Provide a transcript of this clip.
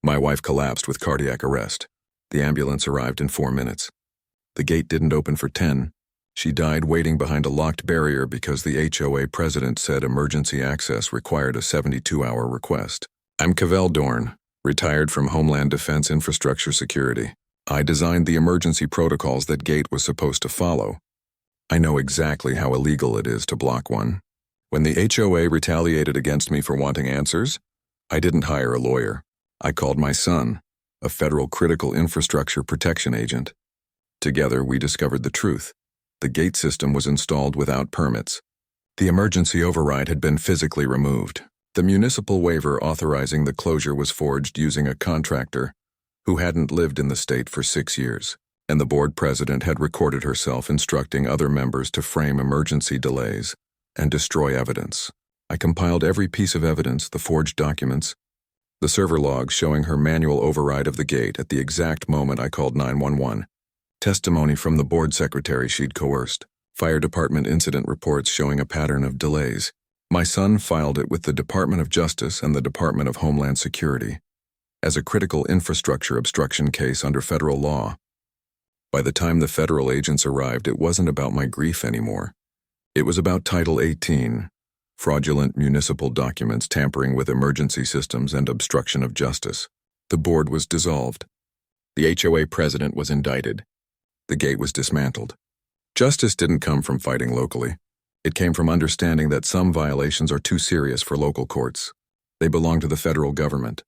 My wife collapsed with cardiac arrest. The ambulance arrived in 4 minutes. The gate didn't open for 10. She died waiting behind a locked barrier because the HOA president said emergency access required a 72-hour request. I'm Cavell Dorn, retired from Homeland Defense Infrastructure Security. I designed the emergency protocols that gate was supposed to follow. I know exactly how illegal it is to block one. When the HOA retaliated against me for wanting answers, I didn't hire a lawyer. I called my son, a federal critical infrastructure protection agent. Together, we discovered the truth. The gate system was installed without permits. The emergency override had been physically removed. The municipal waiver authorizing the closure was forged using a contractor who hadn't lived in the state for 6 years, and the board president had recorded herself instructing other members to frame emergency delays and destroy evidence. I compiled every piece of evidence, the forged documents, the server logs showing her manual override of the gate at the exact moment I called 911, testimony from the board secretary she'd coerced, fire department incident reports showing a pattern of delays. My son filed it with the Department of Justice and the Department of Homeland Security as a critical infrastructure obstruction case under federal law. By the time the federal agents arrived, it wasn't about my grief anymore. It was about Title 18, fraudulent municipal documents tampering with emergency systems and obstruction of justice. The board was dissolved. The HOA president was indicted. The gate was dismantled. Justice didn't come from fighting locally. It came from understanding that some violations are too serious for local courts. They belong to the federal government.